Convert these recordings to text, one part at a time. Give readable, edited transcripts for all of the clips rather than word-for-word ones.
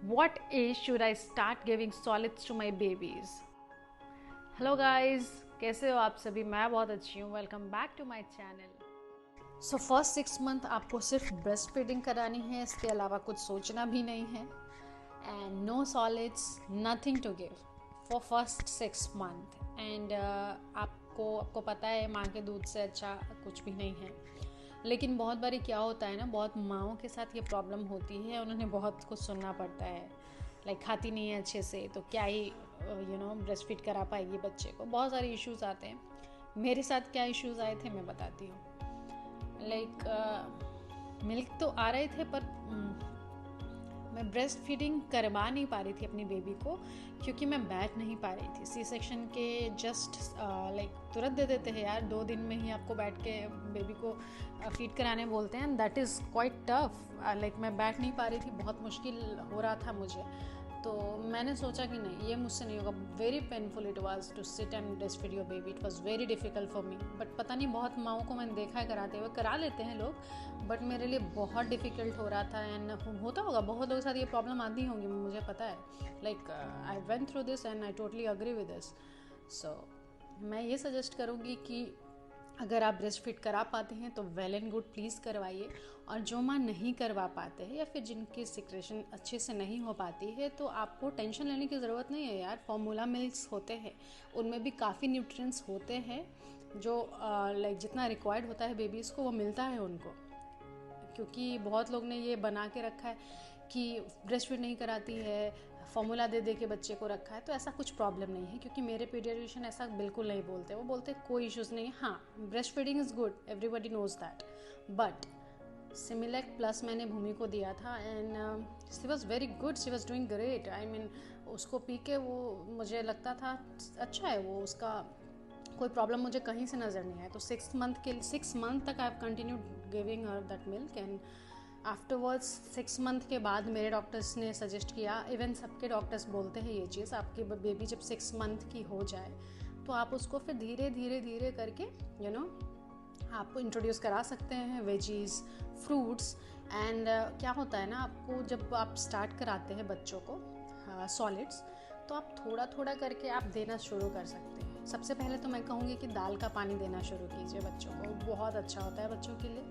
What age should I start giving solids to my babies? Hello guys, कैसे हो आप सभी? मैं बहुत अच्छी हूँ. Welcome back to my channel. So first 6 month आपको सिर्फ ब्रेस्ट फीडिंग करानी है, इसके अलावा कुछ सोचना भी नहीं है. And no solids, nothing to give for first 6 month. And आपको पता है माँ के दूध से अच्छा कुछ भी नहीं है. लेकिन बहुत बारी क्या होता है ना, बहुत माँओं के साथ ये प्रॉब्लम होती है, उन्होंने बहुत कुछ सुनना पड़ता है. लाइक खाती नहीं है अच्छे से तो क्या ही ब्रेस्ट फीड करा पाएगी बच्चे को. बहुत सारे इश्यूज आते हैं. मेरे साथ क्या इश्यूज आए थे मैं बताती हूँ. लाइक मिल्क तो आ रहे थे पर मैं ब्रेस्ट फीडिंग करवा नहीं पा रही थी अपनी बेबी को, क्योंकि मैं बैठ नहीं पा रही थी. सी सेक्शन के जस्ट लाइक तुरंत दे देते हैं यार, 2 दिन में ही आपको बैठ के बेबी को फीड कराने बोलते हैं. That is quite tough. Like मैं बैठ नहीं पा रही थी, बहुत मुश्किल हो रहा था मुझे. तो मैंने सोचा कि नहीं, ये मुझसे नहीं होगा. Very painful it was to sit and breastfeed your baby. It was very difficult for me. But पता नहीं, बहुत माँओं को मैंने देखा है कराते हुए, करा लेते हैं लोग, बट मेरे लिए बहुत डिफ़िकल्ट हो रहा था. एंड होता होगा, बहुत लोगों के साथ ये प्रॉब्लम आती होंगी, मुझे पता है. Like I went through this and I totally agree with this. So मैं ये सजेस्ट करूँगी कि अगर आप ब्रेस्ट फीड करा पाते हैं तो वेल एंड गुड, प्लीज़ करवाइए. और जो माँ नहीं करवा पाते हैं या फिर जिनकी सिक्रेशन अच्छे से नहीं हो पाती है, तो आपको टेंशन लेने की ज़रूरत नहीं है यार. फॉर्मूला मिल्क्स होते हैं, उनमें भी काफ़ी न्यूट्रिएंट्स होते हैं जो लाइक जितना रिक्वायर्ड होता है बेबीज़ को वो मिलता है उनको. क्योंकि बहुत लोग ने ये बना के रखा है कि ब्रेस्ट फीड नहीं कराती है, फॉर्मूला दे दे के बच्चे को रखा है. तो ऐसा कुछ प्रॉब्लम नहीं है, क्योंकि मेरे पीडियाट्रिशियन ऐसा बिल्कुल नहीं बोलते. वो बोलते कोई इश्यूज़ नहीं है. हाँ, breastfeeding is good, everybody knows that. But Similac plus मैंने भूमि को दिया था and she was very good, she was doing great. I mean उसको पी के वो मुझे लगता था अच्छा है, वो उसका कोई प्रॉब्लम मुझे कहीं से नज़र नहीं आया. तो 6 मंथ तक I have continued giving her that milk. And afterwards 6 month के बाद मेरे डॉक्टर्स ने सजेस्ट किया, इवन सबके डॉक्टर्स बोलते हैं ये चीज़, आपकी बेबी जब 6 मंथ की हो जाए तो आप उसको फिर धीरे धीरे धीरे करके आप इंट्रोड्यूस करा सकते हैं वेजीज, फ्रूट्स. एंड क्या होता है ना, आपको जब आप स्टार्ट कराते हैं बच्चों को सॉलिड्स, तो आप थोड़ा थोड़ा करके आप देना शुरू कर सकते हैं. सबसे पहले तो मैं कहूँगी कि दाल का पानी देना शुरू कीजिए बच्चों को, बहुत अच्छा होता है बच्चों के लिए.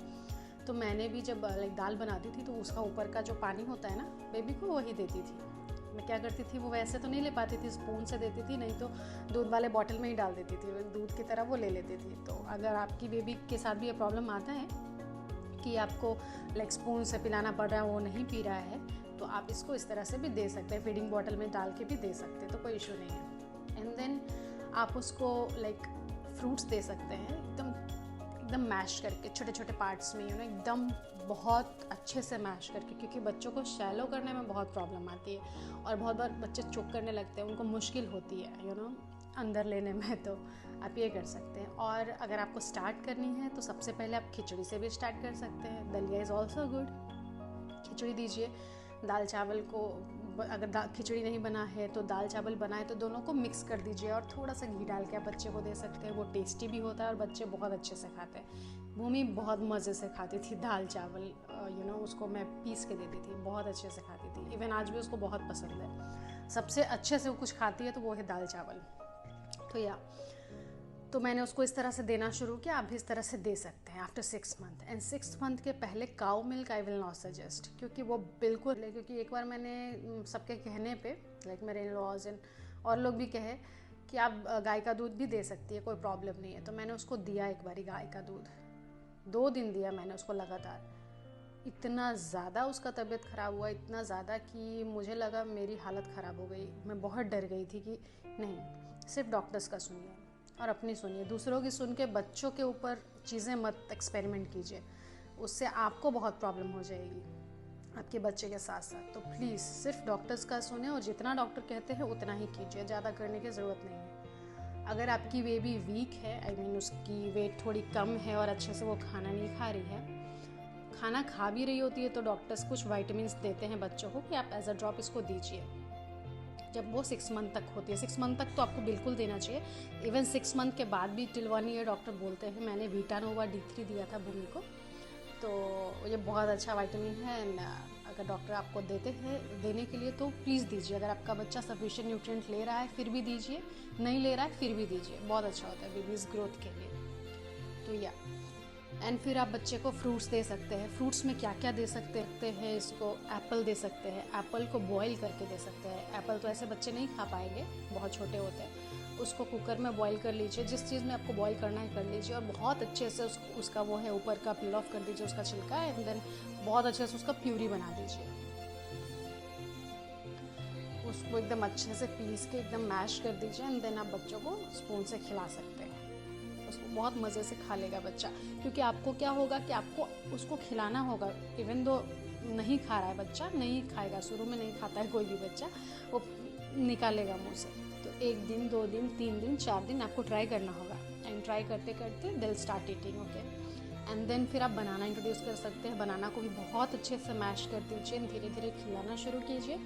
तो मैंने भी जब लाइक दाल बनाती थी तो उसका ऊपर का जो पानी होता है ना, बेबी को वही देती थी. मैं क्या करती थी, वो वैसे तो नहीं ले पाती थी, स्पून से देती थी, नहीं तो दूध वाले बॉटल में ही डाल देती थी, दूध की तरह वो ले लेती थी. तो अगर आपकी बेबी के साथ भी ये प्रॉब्लम आता है कि आपको लाइक स्पून से पिलाना पड़ रहा है, वो नहीं पी रहा है, तो आप इसको इस तरह से भी दे सकते हैं, फीडिंग बॉटल में डाल के भी दे सकते हैं, तो कोई इशू नहीं है. एंड देन आप उसको लाइक फ्रूट्स दे सकते हैं, एकदम मैश करके छोटे छोटे पार्ट्स में, एकदम बहुत अच्छे से मैश करके, क्योंकि बच्चों को शैलो करने में बहुत प्रॉब्लम आती है और बहुत बार बच्चे चुप करने लगते हैं, उनको मुश्किल होती है अंदर लेने में. तो आप ये कर सकते हैं. और अगर आपको स्टार्ट करनी है तो सबसे पहले आप खिचड़ी से भी स्टार्ट कर सकते हैं. दलिया इज़ ऑल्सो गुड. खिचड़ी दीजिए. दाल चावल को, अगर खिचड़ी नहीं बना है तो दाल चावल बनाए तो दोनों को मिक्स कर दीजिए और थोड़ा सा घी डाल के आप बच्चे को दे सकते हैं. वो टेस्टी भी होता है और बच्चे बहुत अच्छे से खाते हैं. भूमि बहुत मज़े से खाती थी दाल चावल. उसको मैं पीस के देती थी, बहुत अच्छे से खाती थी. इवन आज भी उसको बहुत पसंद है. सबसे अच्छे से वो कुछ खाती है तो वो है दाल चावल. तो मैंने उसको इस तरह से देना शुरू किया. आप भी इस तरह से दे सकते हैं आफ्टर 6 मंथ. एंड 6 मंथ के पहले cow milk I will not suggest, क्योंकि वो बिल्कुल, क्योंकि एक बार मैंने सबके कहने पे, लाइक मेरे इन लॉज एंड और लोग भी कहे कि आप गाय का दूध भी दे सकती है, कोई प्रॉब्लम नहीं है. तो मैंने उसको दिया एक बारी गाय का दूध, 2 दिन दिया मैंने उसको लगातार. इतना ज़्यादा उसका तबीयत ख़राब हुआ, इतना ज़्यादा कि मुझे लगा मेरी हालत ख़राब हो गई. मैं बहुत डर गई थी कि नहीं, सिर्फ डॉक्टर्स का सुनिए और अपनी सुनिए, दूसरों की सुन के बच्चों के ऊपर चीज़ें मत एक्सपेरिमेंट कीजिए, उससे आपको बहुत प्रॉब्लम हो जाएगी आपके बच्चे के साथ साथ. तो प्लीज़ सिर्फ डॉक्टर्स का सुने और जितना डॉक्टर कहते हैं उतना ही कीजिए, ज़्यादा करने की ज़रूरत नहीं है. अगर आपकी बेबी वीक है, आई मीन उसकी वेट थोड़ी कम है और अच्छे से वो खाना नहीं खा रही है, खाना खा भी रही होती है, तो डॉक्टर्स कुछ वाइटामिन देते हैं बच्चों को कि आप एज अ ड्रॉप इसको दीजिए जब वो 6 मंथ तक होती है. 6 मंथ तक तो आपको बिल्कुल देना चाहिए. इवन 6 मंथ के बाद भी टिल 1 ईयर डॉक्टर बोलते हैं. मैंने वीटानोवा D3 दिया था भूमि को, तो ये बहुत अच्छा विटामिन है. एंड अगर डॉक्टर आपको देते हैं देने के लिए तो प्लीज़ दीजिए। अगर आपका बच्चा सफिशिएंट न्यूट्रिएंट ले रहा है फिर भी दीजिए, नहीं ले रहा है फिर भी दीजिए, बहुत अच्छा होता है बेबीज़ ग्रोथ के लिए। तो या एंड फिर आप बच्चे को फ्रूट्स दे सकते हैं। फ्रूट्स में क्या क्या दे सकते हैं, इसको एप्पल दे सकते हैं, एप्पल को बॉईल करके दे सकते हैं। एप्पल तो ऐसे बच्चे नहीं खा पाएंगे, बहुत छोटे होते हैं। उसको कुकर में बॉईल कर लीजिए, जिस चीज़ में आपको बॉईल करना है कर लीजिए, और बहुत अच्छे से उसका वो है ऊपर का पील ऑफ कर दीजिए उसका छिलका, एंड देन बहुत अच्छे से उसका प्यूरी बना दीजिए। उसको एकदम अच्छे से पीस के एकदम मैश कर दीजिए, एंड देन आप बच्चों को स्पून से खिला सकते हैं। उसको बहुत मज़े से खा लेगा बच्चा, क्योंकि आपको क्या होगा कि आपको उसको खिलाना होगा। इवन दो नहीं खा रहा है बच्चा, नहीं खाएगा, शुरू में नहीं खाता है कोई भी बच्चा, वो निकालेगा मुँह से। तो 1 दिन 2 दिन 3 दिन 4 दिन आपको ट्राई करना होगा, एंड ट्राई करते करते दिल start eating, okay. And then फिर आप बनाना इंट्रोड्यूस कर सकते हैं। बनाना को भी बहुत अच्छे से मैश कर दीजिए, धीरे धीरे खिलाना शुरू कीजिए।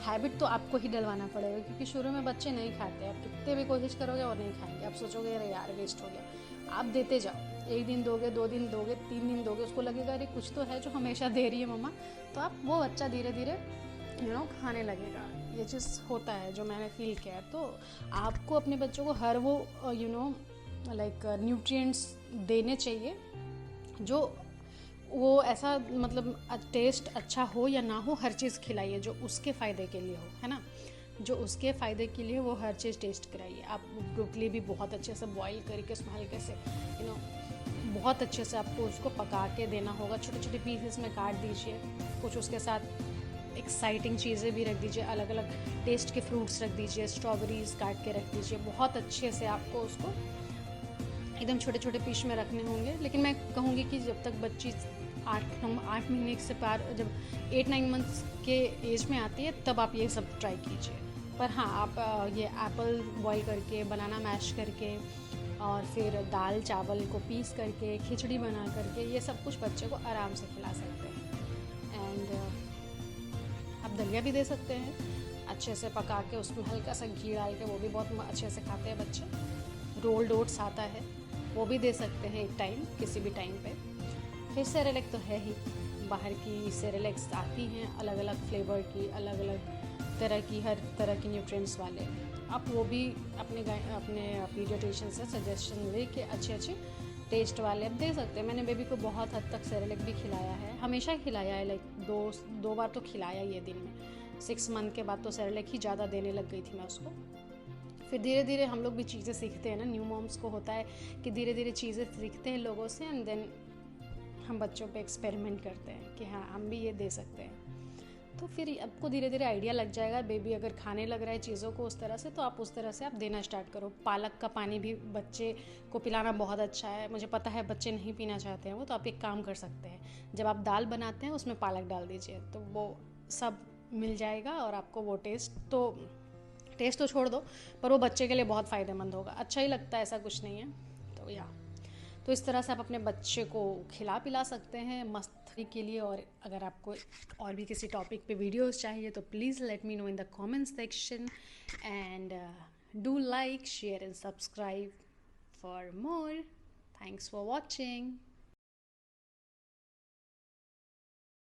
हैबिट तो आपको ही डलवाना पड़ेगा, क्योंकि शुरू में बच्चे नहीं खाते, आप कितने भी कोशिश करोगे और नहीं खाएंगे। आप सोचोगे अरे यार वेस्ट हो गया। आप देते जाओ, 1 दिन दोगे, 2 दिन दोगे, 3 दिन दोगे, उसको लगेगा अरे कुछ तो है जो हमेशा दे रही है मम्मा, तो आप वो बच्चा धीरे धीरे खाने लगेगा। ये चीज़ होता है जो मैंने फील किया है। तो आपको अपने बच्चों को हर वो लाइक न्यूट्रिएंट्स देने चाहिए जो वो ऐसा मतलब टेस्ट अच्छा हो या ना हो, हर चीज़ खिलाइए जो उसके फ़ायदे के लिए हो, है ना। जो उसके फ़ायदे के लिए वो हर चीज़ टेस्ट कराइए। आप ब्रोकली भी बहुत अच्छे से बॉईल करके उसमें हल्के से बहुत अच्छे से आपको उसको पका के देना होगा। छोटे छोटे पीसेस में काट दीजिए, कुछ उसके साथ एक्साइटिंग चीज़ें भी रख दीजिए, अलग अलग टेस्ट के फ्रूट्स रख दीजिए, स्ट्रॉबेरीज काट के रख दीजिए। बहुत अच्छे से आपको उसको एकदम छोटे छोटे पीस में रखने होंगे। लेकिन मैं कहूँगी कि जब तक बच्ची 8 महीने से पार, जब 8-9 मंथ्स के एज में आती है तब आप ये सब ट्राई कीजिए। पर हाँ, आप ये एप्पल बॉईल करके, बनाना मैश करके, और फिर दाल चावल को पीस करके, खिचड़ी बना करके, ये सब कुछ बच्चे को आराम से खिला सकते हैं। एंड आप दलिया भी दे सकते हैं अच्छे से पका के, उसमें हल्का सा घी डाल के, वो भी बहुत अच्छे से खाते हैं बच्चे। रोल्ड ओट्स आता है, वो भी दे सकते हैं एक टाइम, किसी भी टाइम पे। फिर सेरेलैक तो है ही, बाहर की सेरेलैक्स आती हैं अलग अलग फ्लेवर की, अलग अलग तरह की, हर तरह की न्यूट्रिएंट्स वाले। आप वो भी अपने पीडियाट्रिशियन से सजेशन लेके अच्छे अच्छे टेस्ट वाले आप दे सकते हैं। मैंने बेबी को बहुत हद तक सेरेलैक भी खिलाया है, हमेशा खिलाया है, लाइक 2 बार तो खिलाया ये दिन में। 6 मंथ के बाद तो सेरेलैक ही ज़्यादा देने लग गई थी मैं उसको। फिर धीरे धीरे हम लोग भी चीज़ें सीखते हैं ना, न्यू मॉम्स को होता है कि धीरे धीरे चीज़ें सीखते हैं लोगों से, एंड देन हम बच्चों पे एक्सपेरिमेंट करते हैं कि हाँ हम भी ये दे सकते हैं। तो फिर आपको धीरे धीरे आइडिया लग जाएगा। बेबी अगर खाने लग रहा है चीज़ों को उस तरह से, तो आप उस तरह से आप देना स्टार्ट करो। पालक का पानी भी बच्चे को पिलाना बहुत अच्छा है। मुझे पता है बच्चे नहीं पीना चाहते हैं वो, तो आप एक काम कर सकते हैं, जब आप दाल बनाते हैं उसमें पालक डाल दीजिए, तो वो सब मिल जाएगा और आपको वो टेस्ट तो छोड़ दो, पर वो बच्चे के लिए बहुत फ़ायदेमंद होगा। अच्छा ही लगता है, ऐसा कुछ नहीं है। तो इस तरह से आप अपने बच्चे को खिला पिला सकते हैं मस्ती के लिए। और अगर आपको और भी किसी टॉपिक पे वीडियोस चाहिए तो please let me know in the comment section, and do like, share and subscribe for more. Thanks for watching.